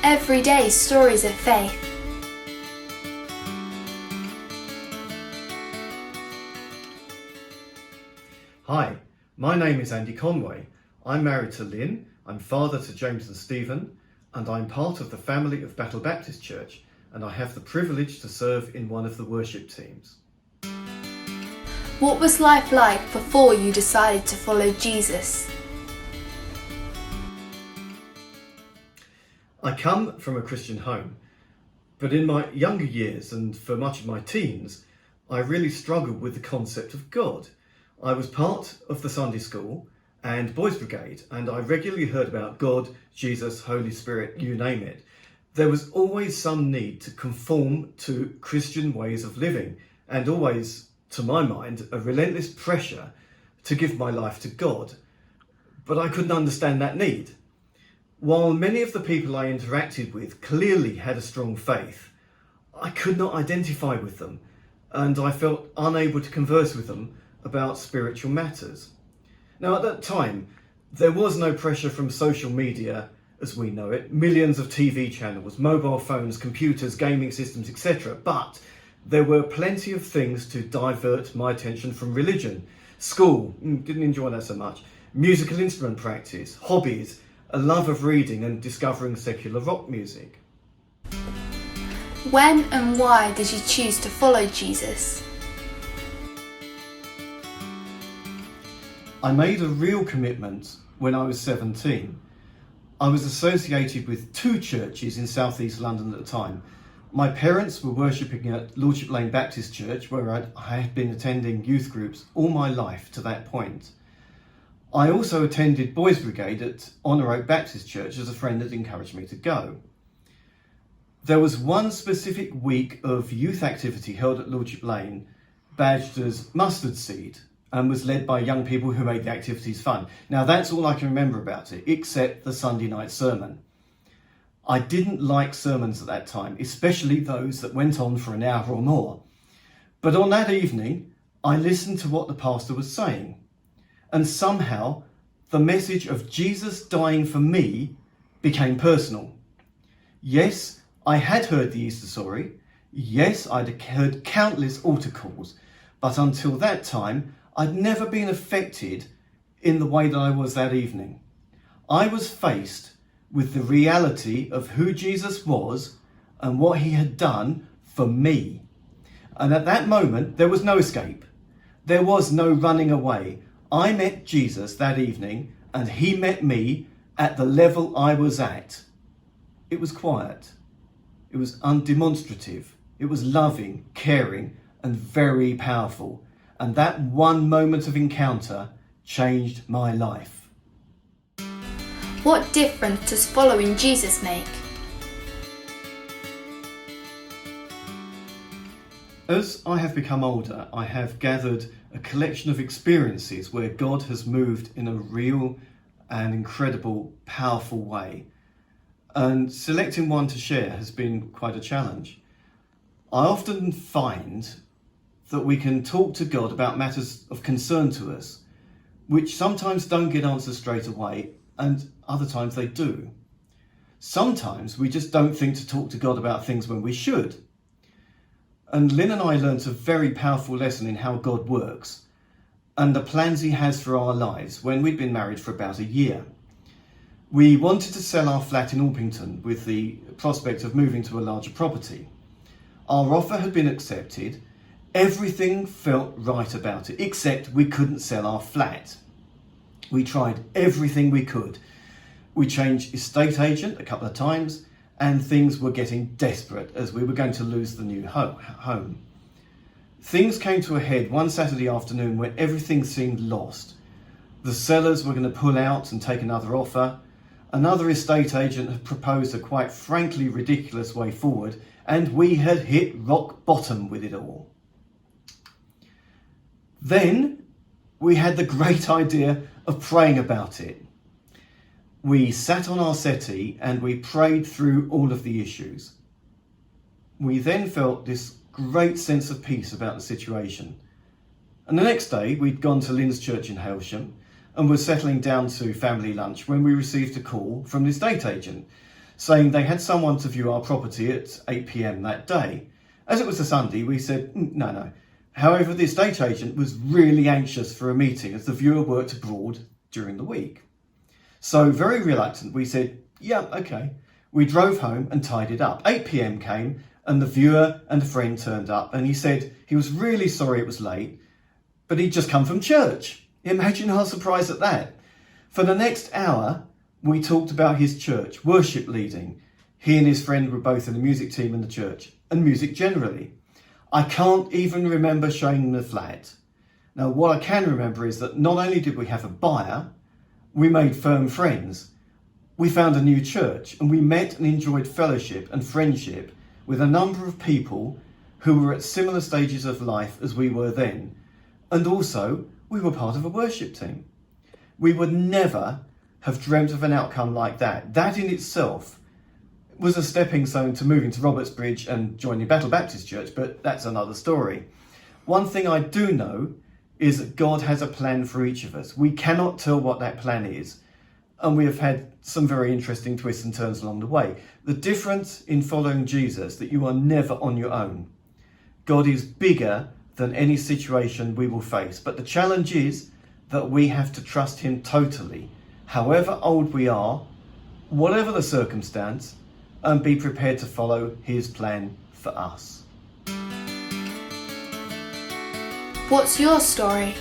everyday stories of faith. Hi, my name is Andy Conway. I'm married to Lynn, I'm father to James and Stephen, and I'm part of the family of Battle Baptist Church, and I have the privilege to serve in one of the worship teams. What was life like before you decided to follow Jesus? I come from a Christian home, but in my younger years and for much of my teens, I really struggled with the concept of God. I was part of the Sunday school and Boys Brigade, and I regularly heard about God, Jesus, Holy Spirit, you name it. There was always some need to conform to Christian ways of living, and always, to my mind, a relentless pressure to give my life to God. But I couldn't understand that need. While many of the people I interacted with clearly had a strong faith, I could not identify with them, and I felt unable to converse with them about spiritual matters. Now, at that time, there was no pressure from social media as we know it, millions of TV channels, mobile phones, computers, gaming systems, etc. But there were plenty of things to divert my attention from religion. School, didn't enjoy that so much. Musical instrument practice, hobbies, a love of reading and discovering secular rock music. When and why did you choose to follow Jesus? I made a real commitment when I was 17. I was associated with two churches in southeast London at the time. My parents were worshipping at Lordship Lane Baptist Church, where I had been attending youth groups all my life to that point. I also attended Boys Brigade at Honour Oak Baptist Church as a friend had encouraged me to go. There was one specific week of youth activity held at Lordship Lane, badged as Mustard Seed, and was led by young people who made the activities fun. Now that's all I can remember about it, except the Sunday night sermon. I didn't like sermons at that time, especially those that went on for an hour or more. But on that evening, I listened to what the pastor was saying. And somehow, the message of Jesus dying for me became personal. Yes, I had heard the Easter story. Yes, I'd heard countless altar calls. But until that time, I'd never been affected in the way that I was that evening. I was faced with the reality of who Jesus was and what he had done for me. And at that moment, there was no escape. There was no running away. I met Jesus that evening and he met me at the level I was at. It was quiet. It was undemonstrative. It was loving, caring, and very powerful. And that one moment of encounter changed my life. What difference does following Jesus make? As I have become older, I have gathered a collection of experiences where God has moved in a real and incredible, powerful way. And selecting one to share has been quite a challenge. I often find that we can talk to God about matters of concern to us, which sometimes don't get answers straight away, and other times they do. Sometimes we just don't think to talk to God about things when we should. And Lynn and I learnt a very powerful lesson in how God works and the plans he has for our lives when we'd been married for about a year. We wanted to sell our flat in Orpington with the prospect of moving to a larger property. Our offer had been accepted. Everything felt right about it, except we couldn't sell our flat. We tried everything we could. We changed estate agent a couple of times, and things were getting desperate as we were going to lose the new home. Things came to a head one Saturday afternoon when everything seemed lost. The sellers were going to pull out and take another offer. Another estate agent had proposed a quite frankly ridiculous way forward, and we had hit rock bottom with it all. Then we had the great idea of praying about it. We sat on our settee and we prayed through all of the issues. We then felt this great sense of peace about the situation. And the next day we'd gone to Lynn's church in Hailsham and were settling down to family lunch when we received a call from the estate agent saying they had someone to view our property at 8 p.m. that day. As it was a Sunday, we said, no. However, the estate agent was really anxious for a meeting as the viewer worked abroad during the week. So, very reluctant, we said, yeah, okay. We drove home and tidied up. 8 p.m. came and the viewer and a friend turned up, and he said he was really sorry it was late, but he'd just come from church. Imagine our surprise at that. For the next hour, we talked about his church, worship leading. He and his friend were both in the music team in the church, and music generally. I can't even remember showing them the flat. Now, what I can remember is that not only did we have a buyer, we made firm friends. We found a new church, and we met and enjoyed fellowship and friendship with a number of people who were at similar stages of life as we were then. And also, we were part of a worship team. We would never have dreamt of an outcome like that. That in itself was a stepping stone to moving to Robertsbridge and joining Battle Baptist Church, but that's another story. One thing I do know is that God has a plan for each of us. We cannot tell what that plan is, and we have had some very interesting twists and turns along the way. The difference in following Jesus, that you are never on your own. God is bigger than any situation we will face, but the challenge is that we have to trust him totally, however old we are, whatever the circumstance, and be prepared to follow his plan for us. What's your story?